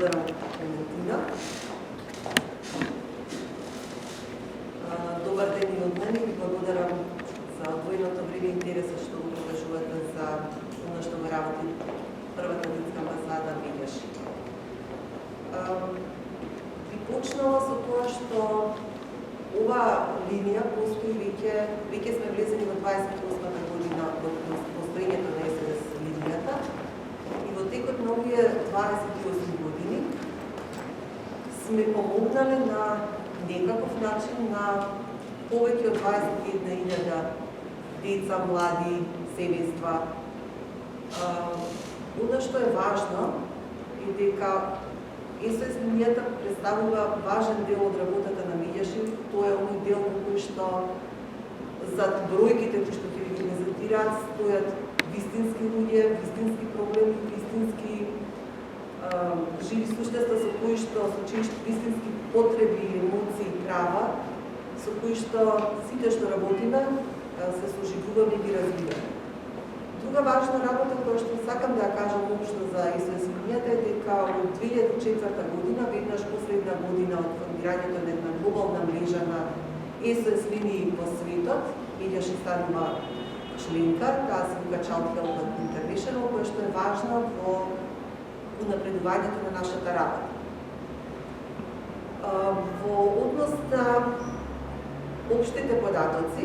благодарам Валентина. Добар ден и од мене, ви благодарам за одвоеното време и интереса што го продолжувате за оно што го работи првата детска амбасада Меѓаши. Би почнала со тоа што оваа линија постои веќе сме влезени во 28-та година од постоењето на СДС линијата и во текот на овие 28 години сме помогнале на некаков начин на повеќе од 21.000 деца, млади, семејства. Оно што е важно е дека СОС линијата представува важен дел од работата на Меѓаши. Тоа е оној дел во кој што зад бројките кои што ќе ви презентираат стојат вистински луѓе, вистински проблеми, вистински живи суштества со кои што вистински потреби, емоции, права, со кои што сите што работиме се соживуваме и ги развиваме. Друга важна работа која што сакам да ја кажам општо за СОС линијата е дека од 2004 година, веднаш последна година од формирањето на една глобална мрежа на СОС линии по светот, Меѓаши станува членка, таа се вика Child Help International, која што е важна во унапредувањето на нашата работа. Во однос на општите податоци,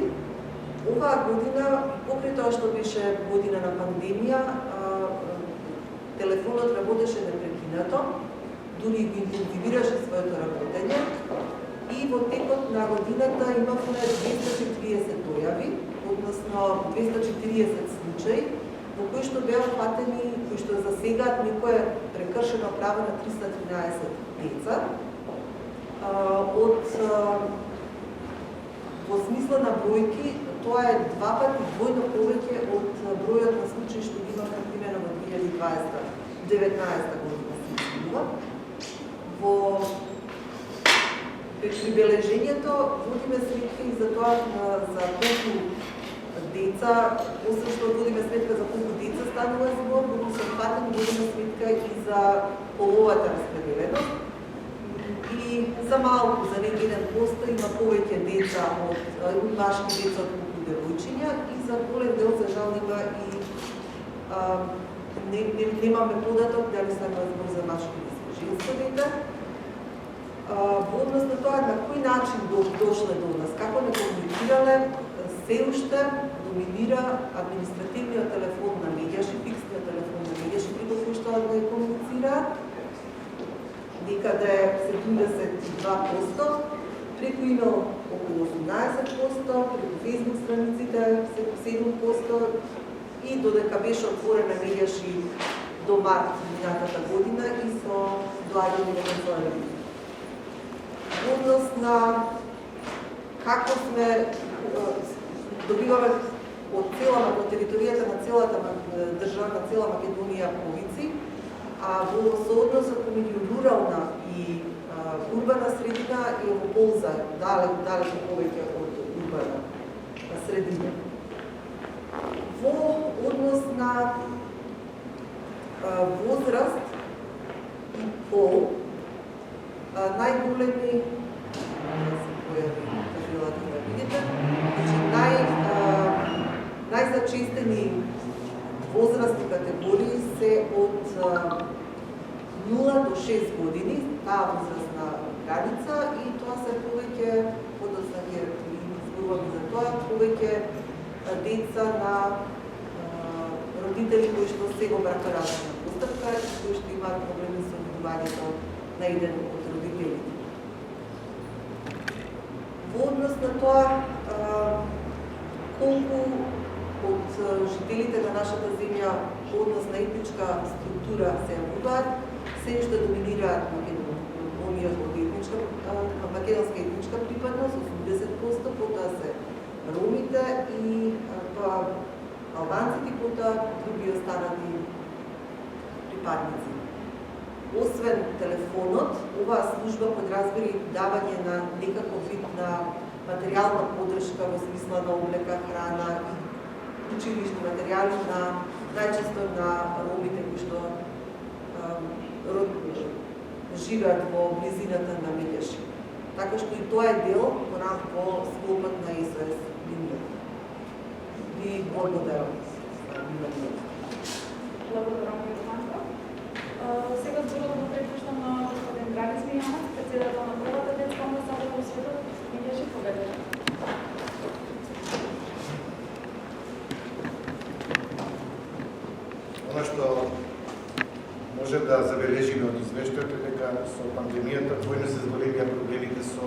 оваа година, покрај тоа што беше година на пандемија, телефонот работеше непрекинато, дури го интензивираше своето работење и во текот на годината имавме 240 дојави, односно 240 случаи, во кои што беа фатени, кои што засегаат некое прекршено право на 313 деца. Во смисла на бројки, тоа е два пати двојно повеќе од бројот на случаи што ги имаме примерно во 2019 година. Во прибележењето водиме сметка и за тоа за колку деца, освен што водиме сметка за колку деца станува збор, колку се фатени водиме сметка и за половата распределеност. И за малку, за некој 1% има повеќе деца од машки деца од колку девојчиња и за голем дел за жал има и немаме податок дали станува збор за машки или за женско дете. Во однос на тоа на кој начин дошле до нас, како не комуницирале, се уште доминира административниот телефон на Меѓаши, фиксниот телефон на Меѓаши, преку кој што не комуницираат, некаде 72%, преку имейл околу 18%, преку Facebook страниците 7% и додека беше отворена Меѓаши до март минатата година и со доаѓање на консолидација. Во однос на како сме добиваме од целата територијата на целата држава, на цела Македонија полици, а во соодносот меѓу рурална и урбана средина е во полза далеку повеќе од урбана средина. Во однос на возраст и пол, најголеми најзачестени возрастни категории се од 0 до 6 години, таа возрастна граница, и тоа се повеќе, односно ќе зборуваме за тоа, повеќе деца на родители кои што се во бракоразводна постапка и кои што имаат проблеми со одвојувањето на еден од родителите. Во однос на тоа, колку од жителите на нашата земја во однос на етничка структура се јавуваат, се уште доминираат македонска етничка припадност, 80%, потоа се ромите и албанците, потоа други останати припадници. Освен телефонот, оваа служба подразбира и давање на некаков вид на материјална поддршка во смисла на облека, храна и училишни материјали најчесто на ромите кои што живеат во близината на Милјаши. Така што и тоа е дел во скопот на СОС линијата. Ви благодарам за вниманието. Благодарам ви, Романка. Сега зборот го препуштам на господин Драги Смијанов, председател на првата детска амбасада во светот. Милјаши, поведете. Оно што може да забележиме од извештајот е дека со пандемијата двојно се зголемија проблемите со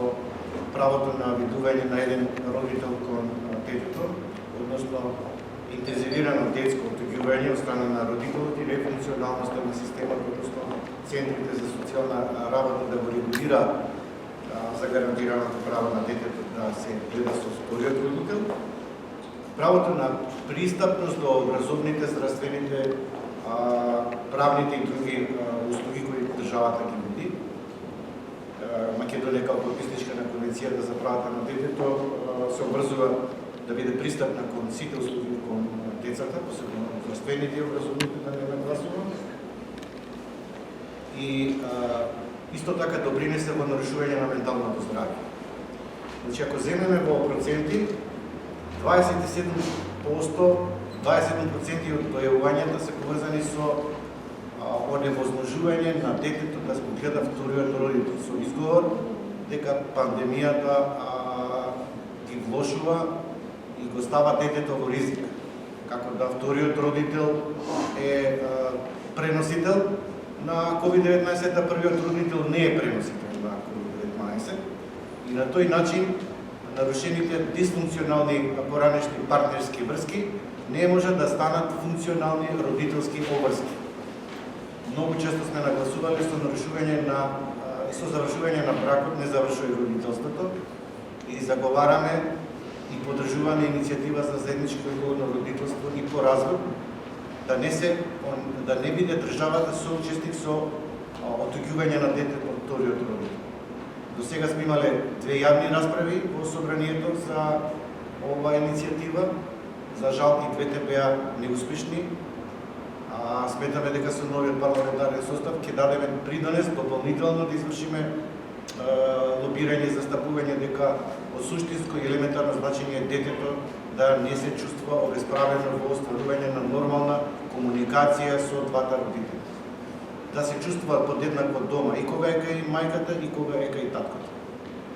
правото на видување на еден родител кон детето, односно интензивирано детско отуѓување од страна на родителот и нефункционалноста на системот, односно центрите за социјална работа да го регулира за гарантираното право на детето да се гледа со вториот родител, правото на пристапност до образовните, здравствените, правните и други услуги кои државата ги нуди. Македонија како потписничка на Конвенцијата за правата на детето се обврзува да биде пристапна кон сите услуги кон децата, посебно здравствените и образовните, да не нагласувам. И исто така допринесе во нарушување на менталното здравје. Значи, ако земеме во проценти, 27% од дојавувањата се поврзани со оневозможување на детето да го гледа вториот родител, со изговор дека пандемијата ги влошува и го става детето во ризик, како да вториот родител е преносител на COVID-19, а првиот родител не е преносител на COVID-19 и на тој начин нарушените дисфункционални поранешни партнерски врски не можат да станат функционални родителски обврски. Многу често сме нагласували со нарушување на и со завршување на бракот не завршува и родителството и заговараме и поддржуваме иницијатива за заедничко и одговорно родителство и по развод, да не биде државата соучесник со отуѓување на детето од вториот родител. До сега сме имале 2 јавни расправи во собранието за оваа иницијатива. За жал и двете беа неуспешни. Сметаме дека со новиот парламентарен состав ќе дадеме придонес дополнително да извршиме лобирање и застапување дека од суштинско и елементарно значење е детето да не се чувствува обесправено во остварување на нормална комуникација со двата родители. Да се чувствува подеднакво дома и кога е кај мајката и кога е кај таткото.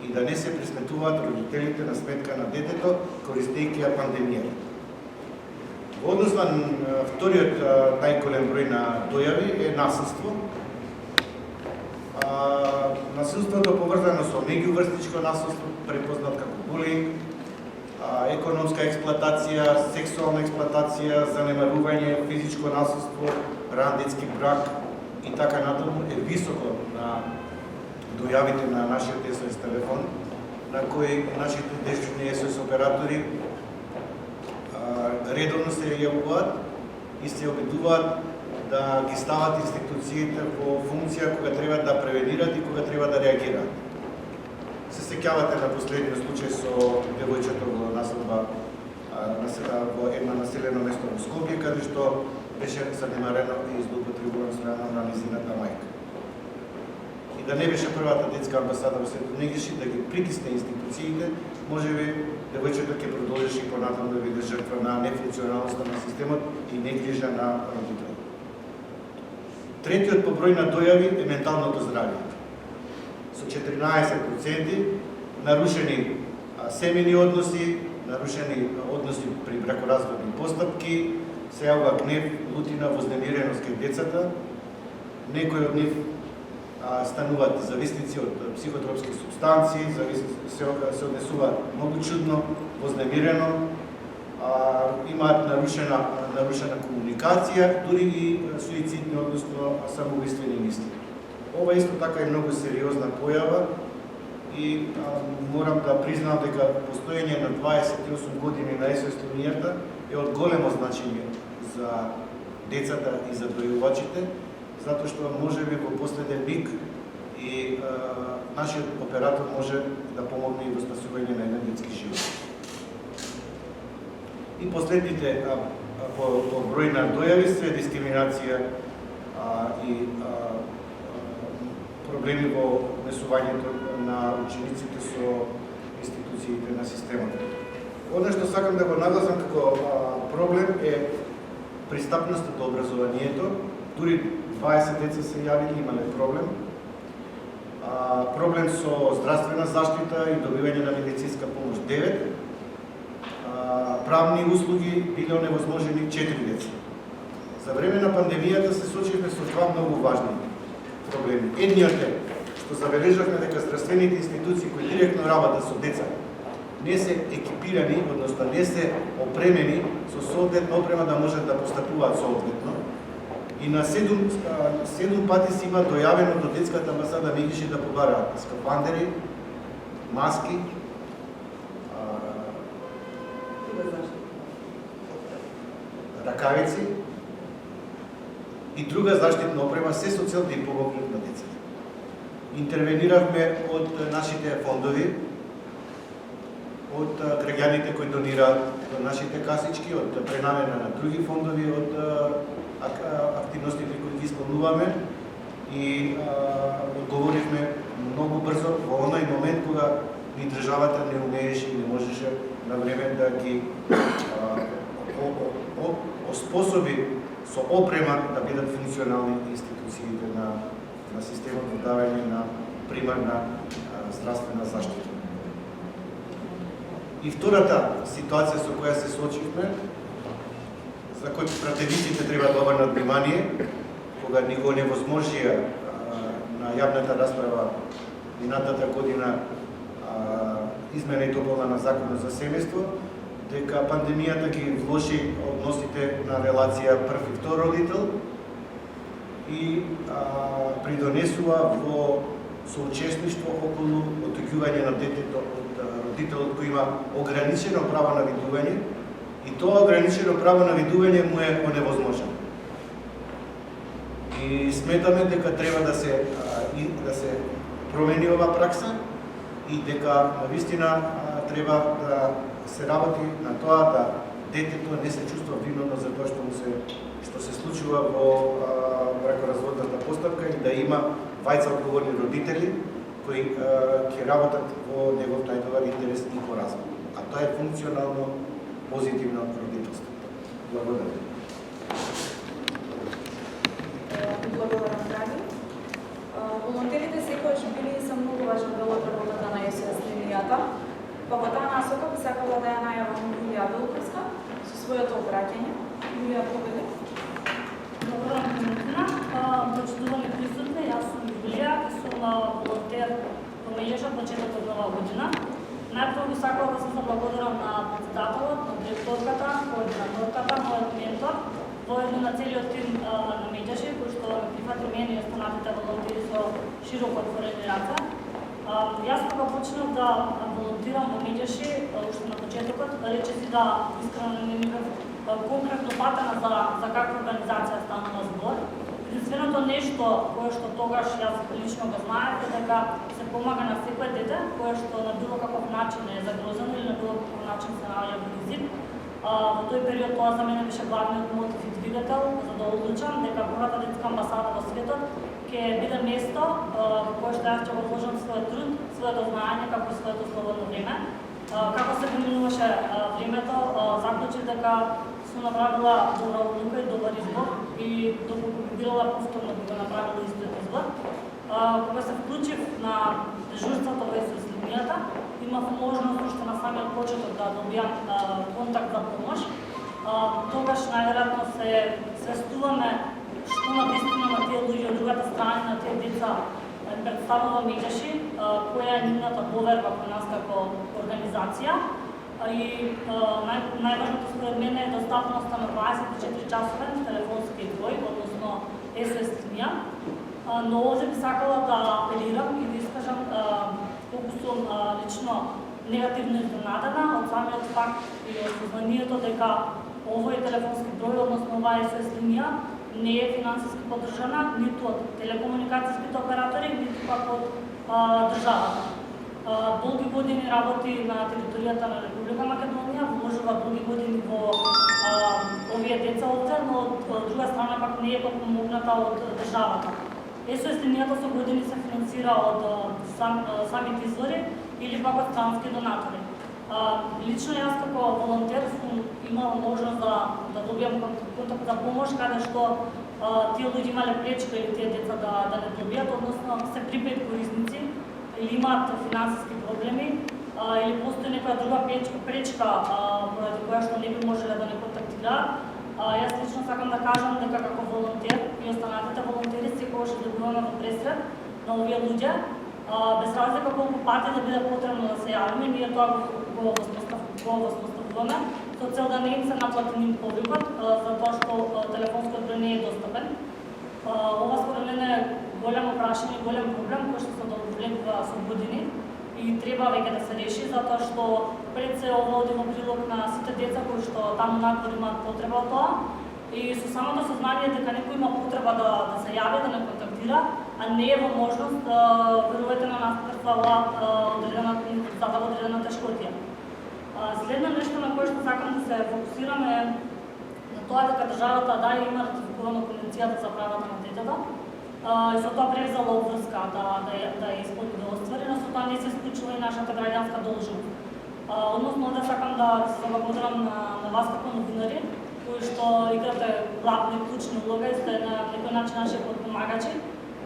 И да не се присметуваат родителите на сметка на детето, користејќи ја пандемијата. Во однос на вториот најголем број на дојави е насилство. Насилството е поврзано со меѓуврстничко насилство, препознат како булинг, економска експлоатација, сексуална експлоатација, занемарување, физичко насилство, ран детски брак и така натаму е високо на дојавите на нашиот СОС телефон, на кој нашите дежурни СОС оператори редовно се јавуваат и се обидуваат да ги стават институциите во функција кога треба да превенират и кога треба да реагираат. Се сеќавате на последниот случај со девојчето во населба во едно населено место во Скопје, каде што беше занемарено и злоупотребувано страна на низината мајка. И да не беше првата детска амбасада во светот негеше да ги притисне институциите, можеби девојчето ќе продолжеше и понатаму да биде жртва на нефункционалноста на системот и негрижа на родителот. Третиот по број на дојави е менталното здравје. Со 14% нарушени семејни односи, нарушени односи при бракоразводни постапки, се јавува гнев, лутина, вознемиреност кај децата. Некои од нив стануваат зависници од психотропски супстанции, се однесуваат многу чудно, вознемирено, имаат нарушена комуникација, дури и суицидни, односно самоубиствени мисли. Ова исто така е многу сериозна појава и морам да признам дека постоење на 28 години на СОС линијата е од големо значење за децата и за дојувачите, затоа што можеби во последен миг и нашиот оператор може да помогне и во спасување на еден детски живот. И последните по број на дојави се дискриминација и проблеми во однесувањето на учениците со институциите на системот. Оно што сакам да го нагласам како проблем е пристапноста до образованието. Дури 20 деца се јавили, имале проблем. Проблем со здравствена заштита и добивање на медицинска помош 9. Правни услуги биле оневозможени 4 деца. За време на пандемијата се соочивме со два многу важни проблеми. Едниот е што забележавме дека здравствените институции кои директно работат со деца не се екипирани, односно не се опремени со соодветна опрема да можат да постапуваат соодветно. И на 7 пати си има дојавено до детската амбасада Мегиши да побараат скафандери, маски, ракавици и друга заштитна опрема, се со цел да им помогнат на децата. Интервениравме од нашите фондови, од граѓаните кои донираат до нашите касички, од пренамена на други фондови, од активностите кои ги исполнуваме и одговоривме многу брзо во оној момент кога ни државата не умееше и не можеше на време да ги оспособи со опрема да бидат функционални институциите на системот за давање на примарна здравствена заштита. И втората ситуација со која се соочивме, за кој пратениците треба да обрнат внимание, кога ни го невозможија на јавната расправа минатата година измена и дополна на Законот за семејство, дека пандемијата ги влоши односите на релација прв и втор родител и придонесува во соучесништво околу отоѓување на детето од родителот кој има ограничено право на видување и тоа ограничено право на видување му е оневозможено. И сметаме дека треба да се промени ова пракса и дека навистина треба да се работи на тоа да детето не се чувства виновно за тоа што се случува во бракоразводната постапка и да има вајца одговорни родители кои ќе работат во негов најдобар интерес и по развој. А тоа е функционално позитивно родителство. Благодарам. Благодарам, драги. Волонтерите секогаш били и се многу важен дел од работата на СОС линијата, па во таа насока би сакала да ја најавам Јулија Велковска со своето обраќање. Јулија, поведи. Добро утро. Почитувани присутни, јас сум Јулија, сум волонтер во мрежа почетокот од нова година. Најпрво би сакала да се заблагодарам на председателот, на директорката, координаторката, мојот ментор, воедно на целиот тим на Меѓаши, кој што ме прифати мене и останатите волонтери со широко отворени раце. Јас кога почнав да волонтирам во Меѓаши, уште на почетокот, речиси да искрено не имав конкретно патена за каква организација станува збор. Единственото нешто кое што тогаш јас лично го знаев е дека се помага на секој дете кое што на било каков начин е загрозено или на било каков начин се наоѓа во ризик. Во тој период тоа за мене беше главниот мотив и двигател за да одлучам дека првата детска амбасада во светот ќе биде место во кое што јас ќе го вложам својот труд, своето знаење како и своето слободно време. Како се преминуваше времето, заклучив дека сум направила добра одлука и добар избор и доколку би била повторно би го направила истиот избор. Кога се вклучив на дежурството во СОС линијата, имав можност уште на самиот почеток да добијам контакт за помош. Тогаш најверојатно се свестуваме што навистина на тие луѓе од другата страна на тие деца представува Меѓаши, која е нивната поверба кон нас како организација. И најважното според мене е достапноста на 24-часовен телефонски број, односно СОС линија. Но овде би сакала да апелирам и да искажам колку сум лично негативно изненадена од самиот факт и од сознанието дека овој телефонски број, односно оваа СОС линија, не е финансиски поддржана ниту од телекомуникацијските оператори, ниту пак од државата. Долги години работи на територијата на Република Македонија, вложува долги години во овие деца овде, но од друга страна пак не е подпомогната од државата. СОС линијата со години се финансира од самите извори или пак од странски донатори. Лично јас како волонтер сум имала можност да добијам контакт за помош, каде што тие луѓе имале пречка или тие деца да не добијат, односно се припет корисници или имаат финансиски проблеми или постои некоја друга пречка поради која што не би можеле да не контактираат. Јас лично сакам да кажам дека како волонтер и останатите волонтери секогаш добиваме во пресред на овие луѓе, без разлика колку пати да биде потребно да се јавиме, ние тоа го восpoставуваме со цел да не им се наплати ним повикот, затоа што телефонскиот број не е достапен. Ова според мене е големо прашање, голем проблем кој што се довлекува со години и треба веќе да се реши, затоа што пред се ова оди во прилог на сите деца кои што таму надвор имаат потреба од тоа и со самото сознание дека некој има потреба да се јави, да не контактира, а не е во можност, верувајте на нас прва одредена тешкотија. Следно нешто на кое што сакам да се фокусираме е на тоа дека државата има ратификувано Конвенцијата за правата на детето и со тоа превзела обврска да ја исполни да оствари, но со тоа не се исклучува и нашата граѓанска должност. Односно, да сакам да се заблагодарам на вас како новинари, кои што играте главна и клучна улога и сте на некој начин наши подпомагачи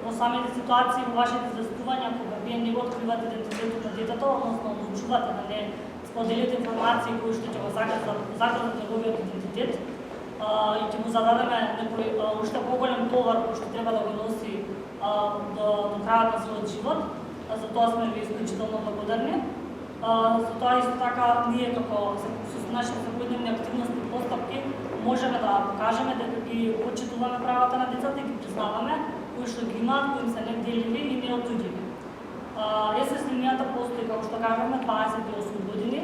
во самите ситуации, во вашите известувања, кога вие не го откривате идентитетот на детето, односно одлучувате да не споделите информации кои што ќе го загрозат неговиот идентитет и ќе му зададеме некој уште поголем товар кој што треба да го носи до крајот на својот живот. За тоа сме ви исклучително благодарни. За тоа исто така ние како со нашите секојдневни активности и постапки можеме да покажеме дека ги почитуваме правата на децата и ги признаваме, кои што ги имаат, кои им се неделиви и неотуѓиви. СОС линијата постои, како што кажаме, 28 години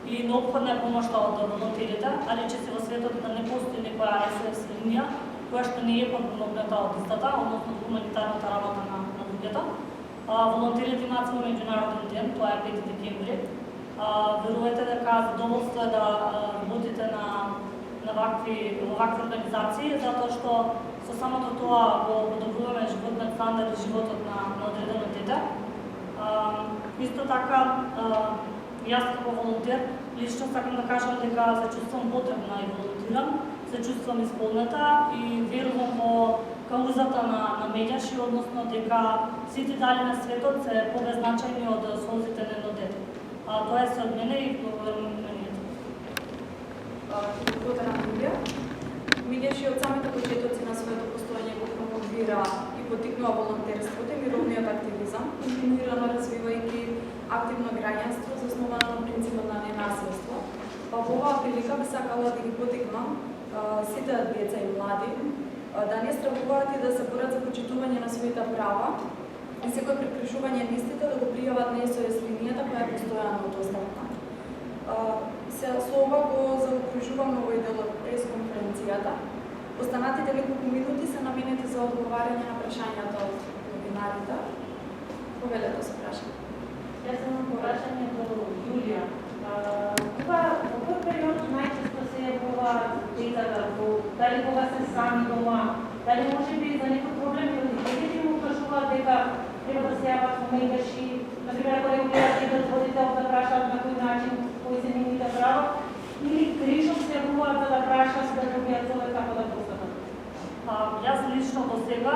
и неопходна е помошта од волонтерите, а рече се во светот да не постои некоја СОС линија која што не е подпомогната од истата, односно хуманитарната работа на луѓето. Волонтерите имаат свој меѓународен ден, тоа е 5 декември. Верувајте дека задоволство е да работите во вакви организации, затоа што со самото тоа го подобруваме животниот стандард и животот на одредено дете. Исто така, јас како волонтер лично сакам да кажам дека се чувствам потребна и волонтирам, се чувствам исполнета и верувам во каузата на Меѓаши, односно дека сите дали на светот се побезначајни од солзите на едно дете. Тоа е се од мене и благодарам на мнението. Благодарам, Јулија. Меѓаши од самите почетоци на своето постојање го промовира и потикнува волонтерството и мировниот активизам, континуирано развивајќи активно граѓанство засновано на принципот на ненасилство. Во оваа прилика би сакала да ги потикнам сите деца и млади да не стравуваат и да се борат за почитување на своите права и секој прекршување на истите да го пријават на СОС линијата која е постојано достапна. Со ова го заокружувам овој дел од пресконференцијата. Останатите неколку минути се наменети за одговарање на прашањата од новинарите. Повелете се прашање. Јас имам прашање до Јулија. Во кој период најчесто се јавуваат децата, дали кога се сами дома, дали може би за некој проблем родителите му кажуваат дека треба да се јават во Меѓаши, например ако регулират еден родител да прашаат на кој начин кои се нивните права, или грижно се јавуваат за да прашаат да добијат совет како да постапат? Јас лично до сега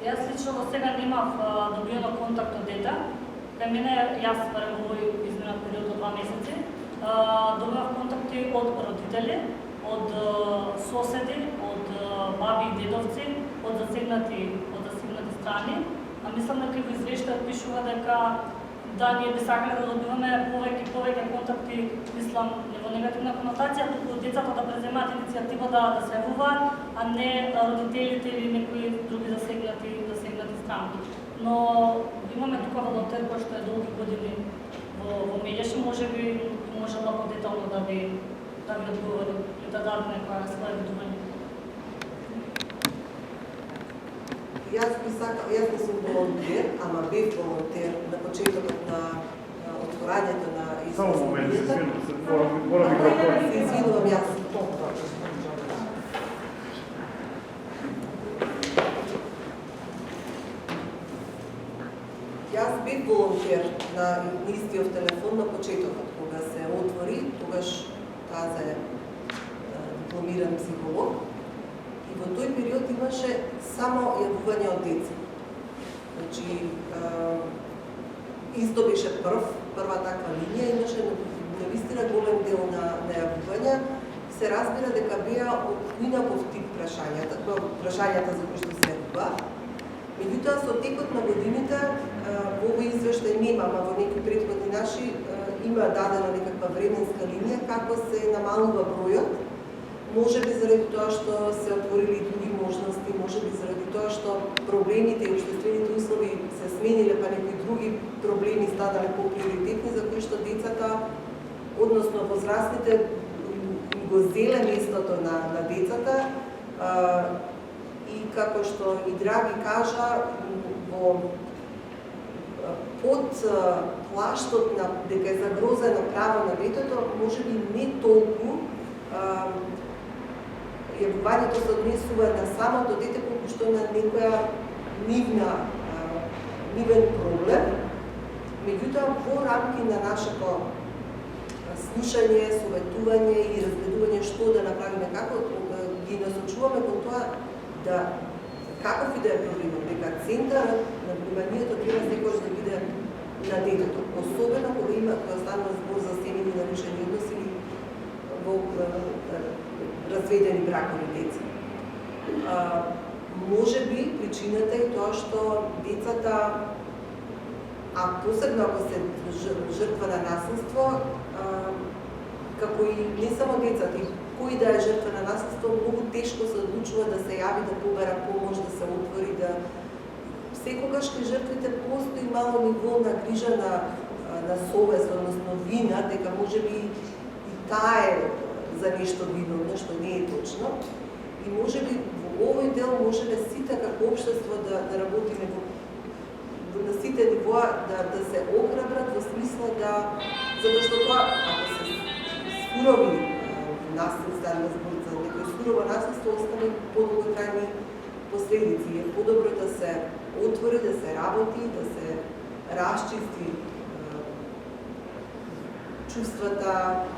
Јас лично до сега немав добиено контакт од дете. Кај мене, јас барем во овој изминат период од 2 месеци, добивав контакти од родители, од соседи, од баби и дедовци, од засегнати страни. Мислам дека во извештајот пишува дека да ние би сакале да добиваме повеќе контакти, мислам не во негативна конотација, туку децата да преземаат иницијатива да се јавуваат, а не родителите или некои други засегнати страни. Но имаме тука волонтер кој што е долги години во Меѓаши, можеби можела подетално да ви одговори и да даде некоја своја видување. Јас не сум волонтер, ама бев волонтер на почетокот на отворањето на СОС. Само момент, се извинувам, мора микрофон. Се извинувам јас. на истиот телефон на почетокот, кога се отвори, тогаш Таза е дипломиран психолог. И во тој период имаше само јавување од деца. Значи, исто беше прва таква линија, имаше навистина голем дел на јавувања. Се разбира дека беа од инаков тип прашањата за кои што се јавува. Меѓутоа, со текот на годините, во овој извештај нема, ама во некои претходни наши има дадена некаква временска линија како се намалува бројот. Може би заради тоа што се отворили други можности, може би заради тоа што проблемите и општествените услови се смениле, па некои други проблеми станале поприоритетни за кои што децата, односно возрастните, го зеле местото на децата. И како што и Драги кажа, под плаштот на дека е загрозено право на детето, може би не толку јавувањето се однесува на самото дете, колку што на некоја нивен проблем. Меѓутоа, во рамки на нашето слушање, советување и разгледување што да направиме, како ги насочуваме кон тоа да каков и да е проблемот, дека центарот на вниманието треба секогаш да биде на детето, особено кога станува збор за семејни нарушени односи или во разведени бракови деца. Може би причината е тоа што децата, а посебно ако се жртва на насилство, како и не само децата, и кој да е жртва на насилство, многу тешко се одлучува да се јави, да побера помош, да се отвори, да секогаш кај жртвите постои мало ниво на грижа на совест, односно вина, дека може би и таа е за нешто виновно, што не е точно. И може би во овој дел можеме сите како општество да работиме на сите нивоа, да се охрабрат во смисла затоа што тоа, ако се сурови насилство, станува збор за некој сурово насилство, остави подолготрајни последици. Е подобро да се отвори, да се работи, да се расчисти чувствата,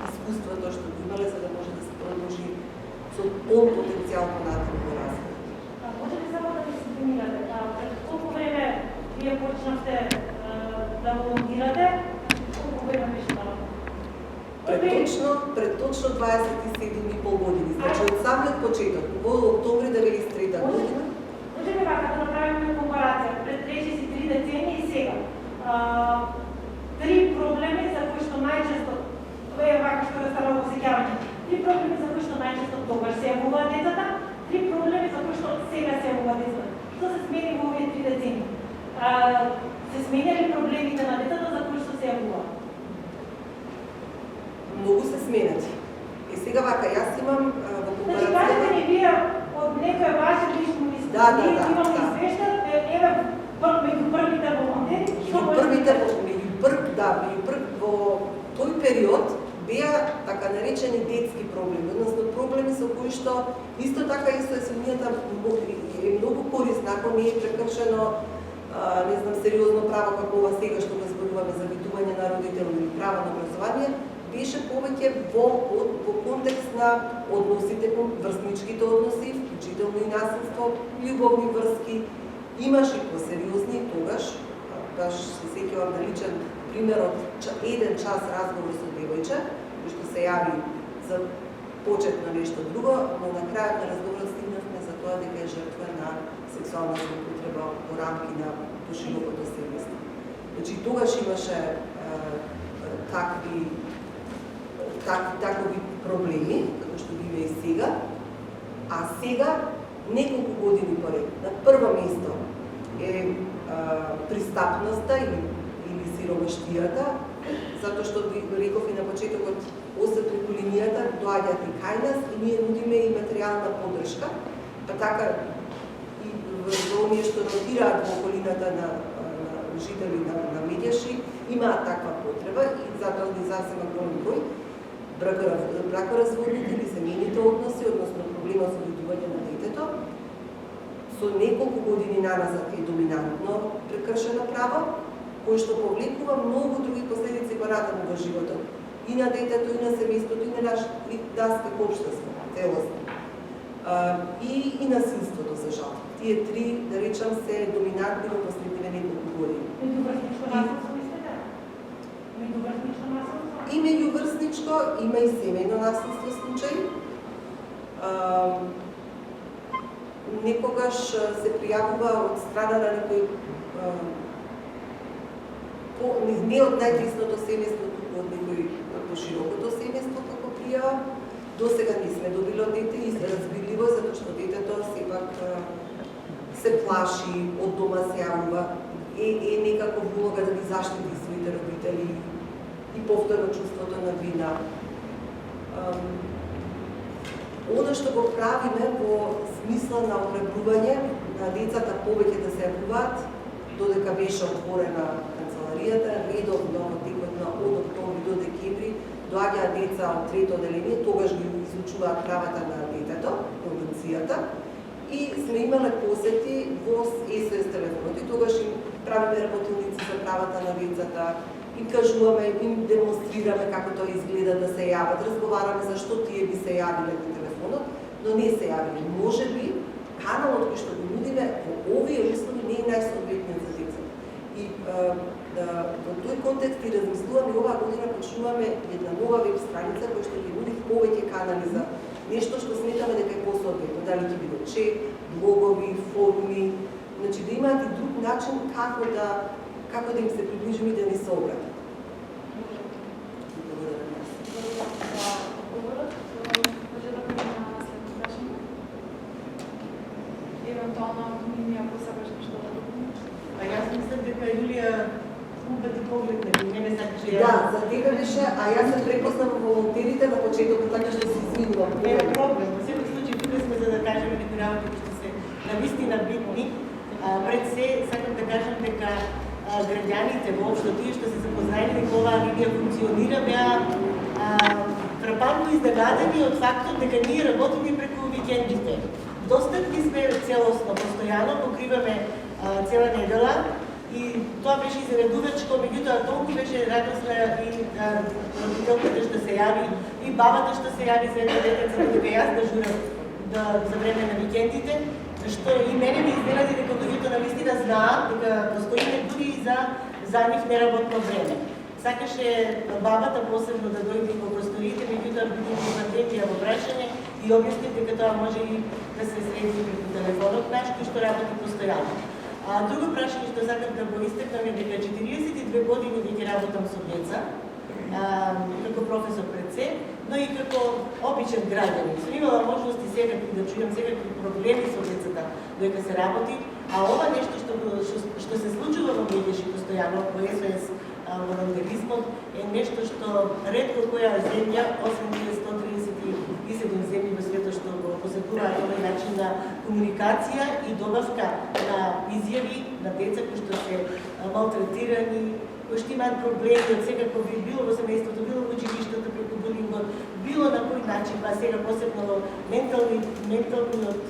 искуството што го имале, за да може да се продолжи со пол потенцијал понатаму во развој. Може ли само да ви се демирате? Пред колку време вие почнавте да волонтирате? Колку време беше тоа? Пред точно 27,5 години. Значи од самиот почеток, во октомври 1993 година. Може ли вака да направиме компарација пред 33 децени и сега? Три проблеми за кои што најчесто, тоа е вака што е станало посеќавање. Три проблеми за кои што најчесто тогаш се јавуваат децата, три проблеми за кои што сега се јавуваат децата. Што се смени во овие 3 децени? Се смениле проблемите на децата за кои што се јавуваат? Многу се сменати. И сега вака, јас имам во Значи, компарација... кажете ни вие од некој ваше лично искуство, ние имаме извештај, еве меѓу првите волонтери, што во тој период беа така наречени детски проблеми, односно проблеми со кои што исто така е многу корисно, ако не е прекршено сериозно право како ова сега што го зборуваме за видување на родител или право на образование, беше повеќе во контекст на односите, врсничките односи, вклучително и насилство, љубовни врски. Имаше посериозни тогаш, баш се сеќавам на личен пример од 1 час разговор со девојче, кој што се јави за почетно нешто друго, но на крајот на разговорот стигнавме за тоа дека е жртва на сексуална злоупотреба во рамки на душевното семејство. Значи тогаш имаше такви проблеми, како што ги има и сега, а сега неколку години поред. На прво место е пристапноста или сиромаштијата, затоа што реков и на почетокот осет преку линијата доаѓаат и кај нас и ние нудиме и материјална поддршка, па така и во оние што ротираат во околината на жители на Медјаши имаат таква потреба и затоа ги засема голем број бракоразводните или семејните односи, односно проблема со видување на детето. Со неколку години назад е доминантно прекршено право кој што повлекува многу други последици понатаму во животот. И на детето, и на семејството, и на нас како општество, целосно. И насилството, за жал. Тие три, да речам, се доминантни во последниве неколку години. Меѓуврсничко насилство мислите? Меѓуврсничко насилство? И меѓуврсничко, има и семејно насилство случаи. Некогаш се пријавува од страна на некој не од најтесното семејство, туку од некој поширокото семејство како пријава. До сега не сме добили од дете и разбирливо, затоа што детето сепак се плаши, од дома се јавува, е некако влога да ги заштити своите родители и повторно чувството на вина. Оно што го правиме во смисла на обрабување на децата повеќе да се јавуваат, додека беше отворена канцеларијата, редовно во текот на од октомври до декември доаѓаат деца од трето одделение, тогаш ги изучуваат правата на детето, конвенцијата, и сме имале посети во СОС телефонот и тогаш им правиме работилници за правата на децата, им кажуваме, им демонстрираме како тоа изгледа да се јават, разговараме зашто тие би се јавиле на телефонот, но не се јавиле. Можеби каналот кој што го нудиме во овие услови не е најсоодветниот за децата. И во тој контекст и размислуваме, оваа година почнуваме една нова веб страница која што ги нуди повеќе канали за нешто што сметаме дека е посоодветно, дали ќе биде чет, блогови, форуми, значи да имаат и друг начин како да им се приближиме и да ни се обратат. Јас мислам дека Јулија убави поглед на мене сакаше Да, за тебе беше, а јас се препознав во волонтерите на почетокот, така што се извинувам. Нема проблем. Во секој случај тука сме за да кажеме некои работи кои што се навистина битни. Пред се сакам да кажам дека граѓаните воопшто тие што се запознаени дека оваа линија функционира беа фрапантно изненадени од фактот дека ние работиме преку викендите. Достапни сме целосно, постојано, покриваме цела недела и тоа беше изненадувачко, меѓутоа толку беше радосна и родителката што се јави, и бабата што се јави за едно детенце, дека јас дежурам за време на викендите, што и мене ми изненади дека луѓето навистина знаат дека постоиме дури и за нив неработно време. Сакаше бабата посебно да дојде во просториите, меѓутоа бидејќи пандемија во прашање и објасни дека тоа може и да се следи преку телефонот наш, кој што работи постојано. Друго прашање што сакам да го истакнам е дека 42 години веќе работам со деца, како професор пред се, но и како обичен граѓанин. Сум имала можности секако да чујам секакви проблеми со децата додека се работи, а ова нешто што се случува во медији постојано во СОС волонтеризмот е нешто што ретко која земја, освен 137 земји во светот што го посетуваат овој начин на комуникација и добавка на изјави на деца кои што се малтретирани, кои што имаат проблеми од секакови, било во семејството, било во училиштето преку булингот, било на кој начин, па сега посебно во менталниот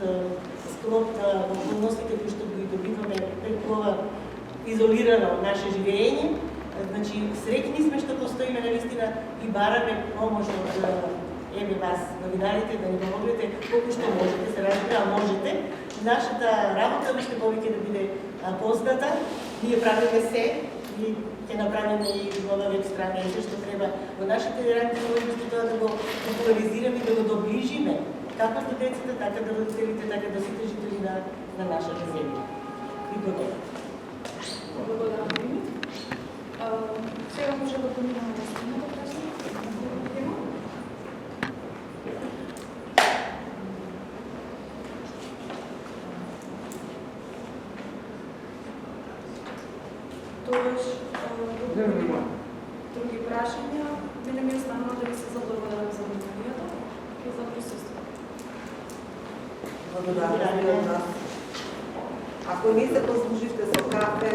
склоп на околностите кои што ги добиваме преку ова изолирано наше живење. Значи, среќни сме што постоиме навистина и бараме помош од вас, новинарите, да ни помогнете колку што можете, се разбира, можете. Нашата работа уште повеќе да биде позната. Ние правиме се и ќе направиме и нова веб страница што треба во нашите ранни можности тоа да го популаризираме, да го доближиме како до децата, така до родителите, така до сите жители на нашата земја. И благодарам. Благодарам ви. Сега може да поминаме на следното прашање. Тогаш други прашања, мене ми останува да ви се заблагодарам за вниманието и за присуствието. Благодарам. Ако не се послужите со кафе,